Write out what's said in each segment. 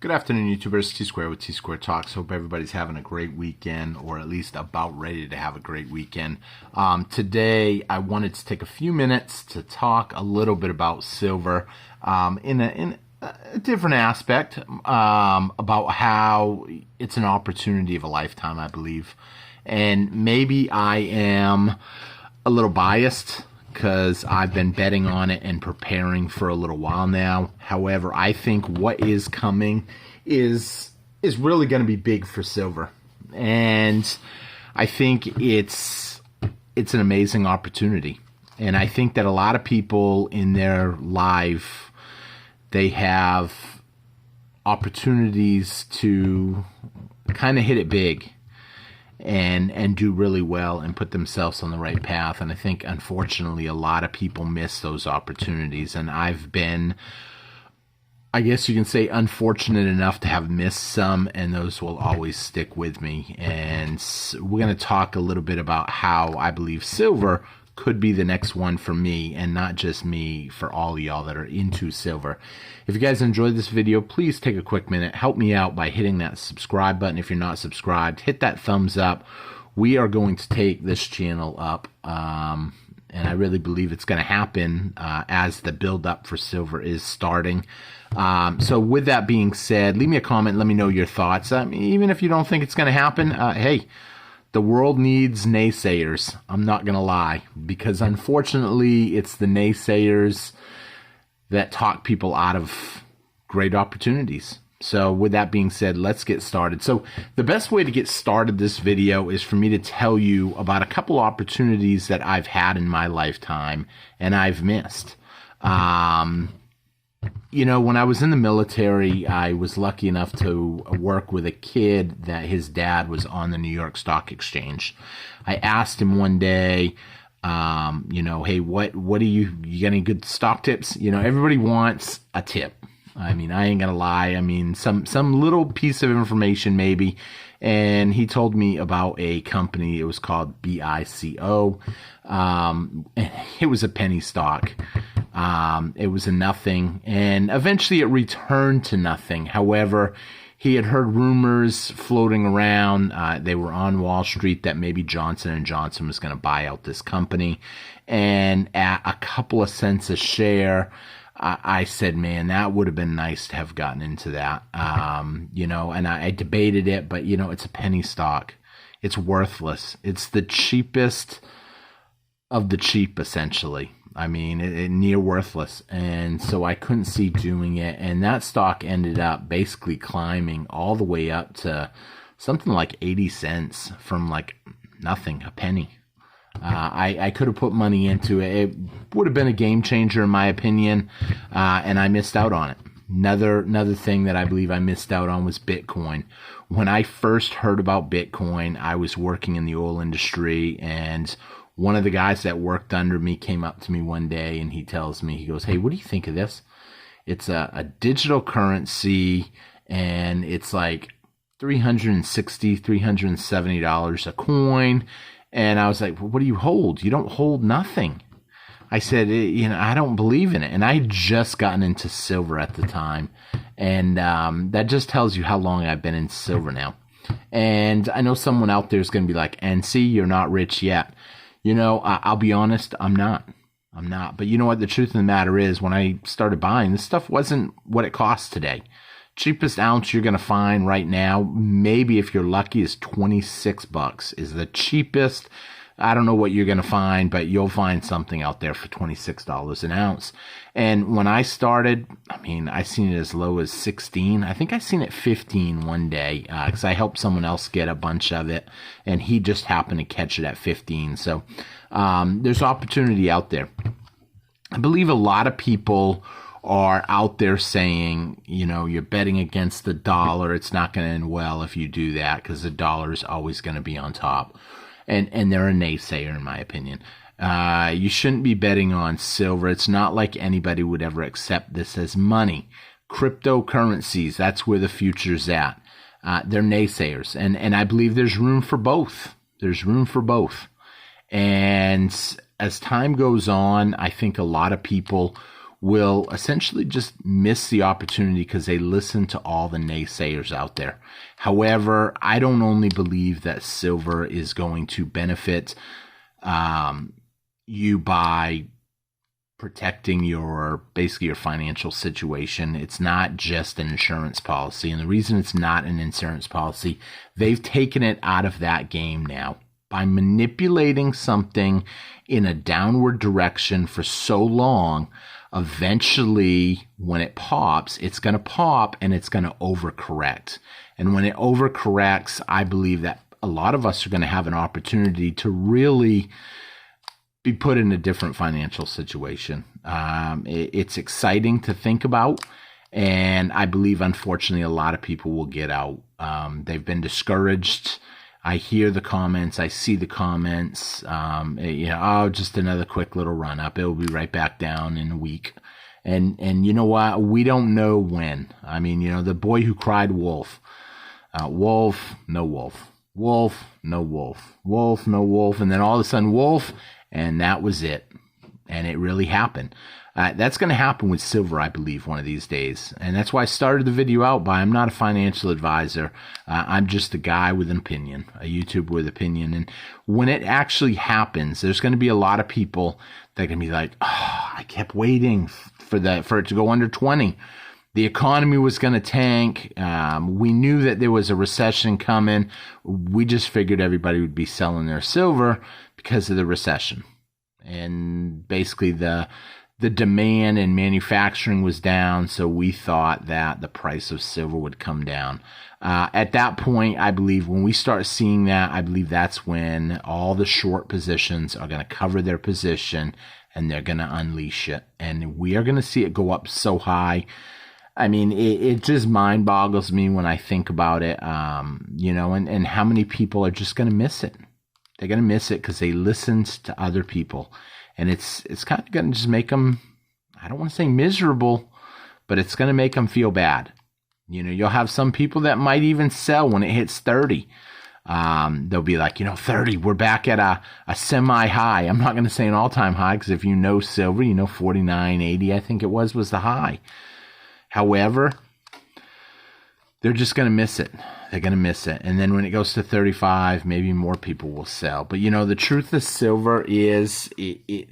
Good afternoon, YouTubers. Tsquare with Tsquare Talk. Hope everybody's having a great weekend, or at least about ready to have a great weekend. Today, I wanted to take a few minutes to talk a little bit about silver in a different aspect, about how it's an opportunity of a lifetime, I believe. And maybe I am a little biased because I've been betting on it and preparing for a little while now. However, I think what is coming is really going to be big for silver. And I think it's an amazing opportunity. And I think that a lot of people in their life, they have opportunities to kind of hit it big and do really well and put themselves on the right path. And I think, unfortunately, a lot of people miss those opportunities. And I've been, I guess you can say, unfortunate enough to have missed some, and those will always stick with me. And we're going to talk a little bit about how I believe silver could be the next one for me, and not just me, for all of y'all that are into silver. If you guys enjoyed this video, please take a quick minute, help me out by hitting that subscribe button. If you're not subscribed, hit that thumbs up. We are going to take this channel up, and I really believe it's going to happen as the build up for silver is starting. So with that being said, leave me a comment, let me know your thoughts. Even if you don't think it's going to happen, hey, the world needs naysayers. I'm not going to lie, because unfortunately it's the naysayers that talk people out of great opportunities. So with that being said, let's get started. So the best way to get started this video is for me to tell you about a couple opportunities that I've had in my lifetime and I've missed. You know, when I was in the military, I was lucky enough to work with a kid that his dad was on the New York Stock Exchange. I asked him one day, you know, hey, what do you got any good stock tips? You know, everybody wants a tip. I mean, I ain't gonna lie. I mean, some little piece of information maybe. And he told me about a company. It was called BICO. It was a penny stock. It was a nothing, and eventually it returned to nothing. However, he had heard rumors floating around. They were on Wall Street that maybe Johnson & Johnson was going to buy out this company. And at a couple of cents a share, I said, man, that would have been nice to have gotten into that. You know, and I debated it, but, you know, it's a penny stock. It's worthless. It's the cheapest of the cheap, essentially. I mean, it near worthless. And so I couldn't see doing it. And that stock ended up basically climbing all the way up to something like 80 cents from like nothing, a penny. I could have put money into it. It would have been a game changer in my opinion. And I missed out on it. Another thing that I believe I missed out on was Bitcoin. When I first heard about Bitcoin, I was working in the oil industry, and one of the guys that worked under me came up to me one day and he tells me, he goes, hey, what do you think of this? It's a digital currency, and it's like $360, $370 a coin. And I was like, well, what do you hold? You don't hold nothing. I said, you know, I don't believe in it. And I had just gotten into silver at the time. And that just tells you how long I've been in silver now. And I know someone out there is going to be like, NC, you're not rich yet. You know, I'll be honest, I'm not. But you know what? The truth of the matter is, when I started buying, this stuff wasn't what it costs today. Cheapest ounce you're going to find right now, maybe if you're lucky, is 26 bucks is the cheapest. I don't know what you're going to find, but you'll find something out there for $26 an ounce. And when I started, I mean, I seen it as low as 16. I think I seen it 15 one day, because I helped someone else get a bunch of it, and he just happened to catch it at 15. So there's opportunity out there. I believe a lot of people are out there saying, you know, you're betting against the dollar. It's not going to end well if you do that, because the dollar is always going to be on top. And they're a naysayer, in my opinion. You shouldn't be betting on silver. It's not like anybody would ever accept this as money. Cryptocurrencies, that's where the future's at. They're naysayers. And I believe there's room for both. There's room for both. And as time goes on, I think a lot of people will essentially just miss the opportunity because they listen to all the naysayers out there. However, I don't only believe that silver is going to benefit you by protecting basically your financial situation. It's not just an insurance policy. And the reason it's not an insurance policy, they've taken it out of that game now. By manipulating something in a downward direction for so long, eventually when it pops, it's going to pop and it's going to overcorrect. And when it overcorrects, I believe that a lot of us are going to have an opportunity to really be put in a different financial situation. It's exciting to think about, and I believe, unfortunately, a lot of people will get out. They've been discouraged. I hear the comments. I see the comments. Just another quick little run up. It'll be right back down in a week. And you know what? We don't know when. I mean, the boy who cried wolf. Wolf, no wolf. Wolf, no wolf. Wolf, no wolf. And then all of a sudden, wolf. And that was it. And it really happened. That's going to happen with silver, I believe, one of these days. And that's why I started the video out by, I'm not a financial advisor. I'm just a guy with an opinion, a YouTuber with opinion. And when it actually happens, there's going to be a lot of people that are going to be like, oh, I kept waiting for it to go under 20. The economy was going to tank. We knew that there was a recession coming. We just figured everybody would be selling their silver because of the recession. And basically the demand in manufacturing was down, so we thought that the price of silver would come down. At that point, I believe when we start seeing that, I believe that's when all the short positions are going to cover their position and they're going to unleash it. And we are going to see it go up so high. I mean, it just mind boggles me when I think about it, and how many people are just going to miss it. They're going to miss it because they listened to other people. And it's kind of going to just make them, I don't want to say miserable, but it's going to make them feel bad. You'll have some people that might even sell when it hits 30. They'll be like, 30, we're back at a semi-high. I'm not going to say an all-time high because if you know silver, 49.80, I think it was the high. However, they're just going to miss it. They're going to miss it. And then when it goes to 35, maybe more people will sell. But, the truth of silver is it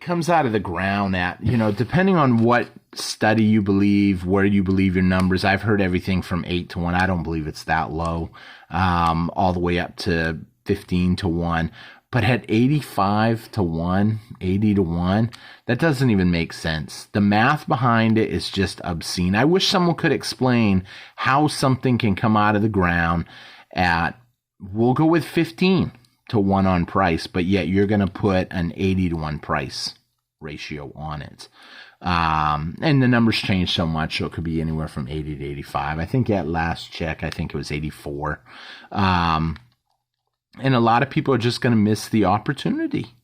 comes out of the ground at, depending on what study you believe, where you believe your numbers. I've heard everything from 8 to 1. I don't believe it's that low, all the way up to 15 to 1. But at 85 to 1, 80 to 1, that doesn't even make sense. The math behind it is just obscene. I wish someone could explain how something can come out of the ground at, we'll go with 15 to 1 on price, but yet you're going to put an 80 to 1 price ratio on it. And the numbers change so much, so it could be anywhere from 80 to 85. I think at last check, I think it was 84. And a lot of people are just going to miss the opportunity.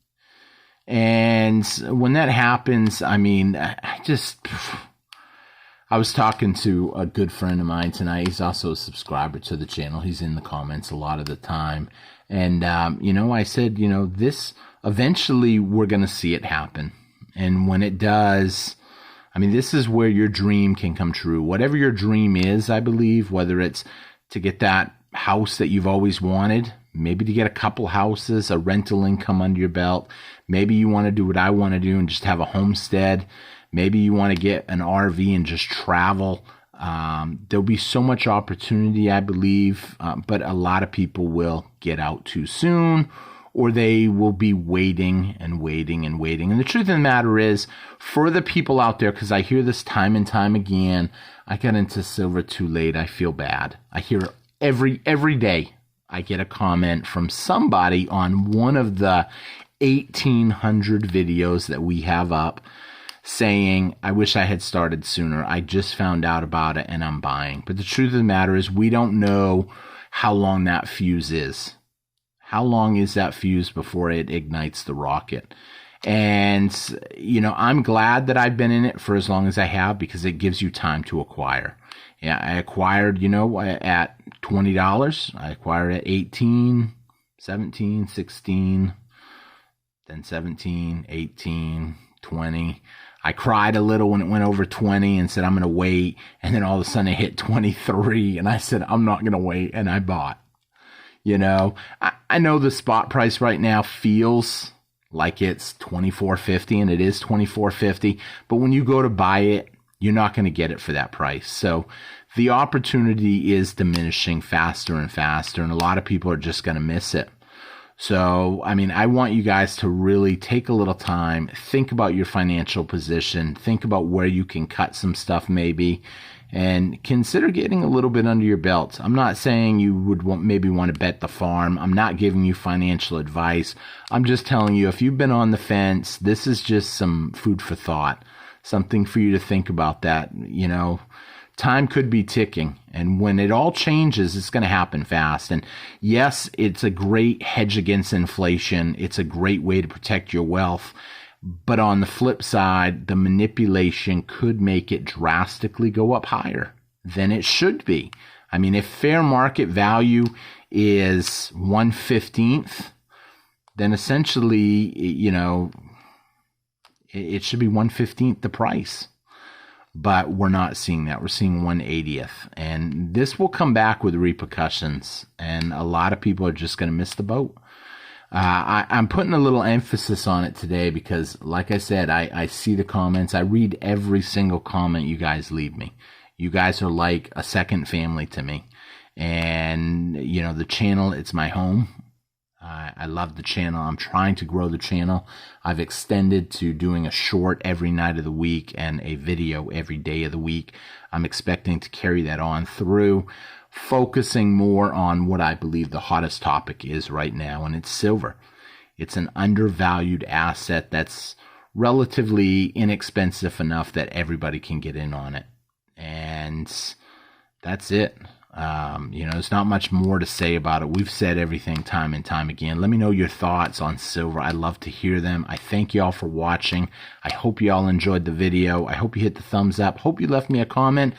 And when that happens, I mean, I was talking to a good friend of mine tonight. He's also a subscriber to the channel. He's in the comments a lot of the time. And, I said, this eventually we're going to see it happen. And when it does, I mean, this is where your dream can come true. Whatever your dream is, I believe, whether it's to get that house that you've always wanted, maybe to get a couple houses, a rental income under your belt. Maybe you want to do what I want to do and just have a homestead. Maybe you want to get an RV and just travel. There'll be so much opportunity, I believe, but a lot of people will get out too soon, or they will be waiting and waiting and waiting. And the truth of the matter is, for the people out there, because I hear this time and time again, I got into silver too late, I feel bad. I hear it every day. I get a comment from somebody on one of the 1,800 videos that we have up saying, I wish I had started sooner. I just found out about it and I'm buying. But the truth of the matter is, we don't know how long that fuse is. How long is that fuse before it ignites the rocket? And, I'm glad that I've been in it for as long as I have, because it gives you time to acquire. Yeah, I acquired, at $20. I acquired at 18, 17, 16, then 17, 18, 20. I cried a little when it went over 20 and said, I'm going to wait. And then all of a sudden it hit 23 and I said, I'm not going to wait. And I bought. I know the spot price right now feels like it's $24.50, and it is $24.50. But when you go to buy it, you're not going to get it for that price. So the opportunity is diminishing faster and faster, and a lot of people are just going to miss it. So, I want you guys to really take a little time, think about your financial position, think about where you can cut some stuff maybe, and consider getting a little bit under your belt. I'm not saying you would maybe want to bet the farm. I'm not giving you financial advice. I'm just telling you, if you've been on the fence, this is just some food for thought, something for you to think about that, time could be ticking. And when it all changes, it's going to happen fast. And yes, it's a great hedge against inflation. It's a great way to protect your wealth. But on the flip side, the manipulation could make it drastically go up higher than it should be. If fair market value is 1/15th, then essentially, it should be 1/15th the price. But we're not seeing that. We're seeing 1/80th. And this will come back with repercussions. And a lot of people are just going to miss the boat. I'm putting a little emphasis on it today because, like I said, I see the comments. I read every single comment you guys leave me. You guys are like a second family to me. And, the channel, it's my home. I love the channel. I'm trying to grow the channel. I've extended to doing a short every night of the week and a video every day of the week. I'm expecting to carry that on through, focusing more on what I believe the hottest topic is right now, and it's silver. It's an undervalued asset that's relatively inexpensive enough that everybody can get in on it. And that's it. There's not much more to say about it. We've said everything time and time again. Let me know your thoughts on silver. I'd love to hear them. I thank y'all for watching. I hope y'all enjoyed the video. I hope you hit the thumbs up. Hope you left me a comment.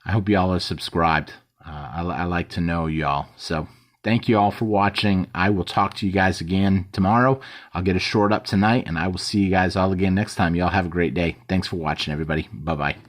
I hope y'all are subscribed. I like to know y'all. So thank you all for watching. I will talk to you guys again tomorrow. I'll get a short up tonight, and I will see you guys all again next time. Y'all have a great day. Thanks for watching, everybody. Bye-bye.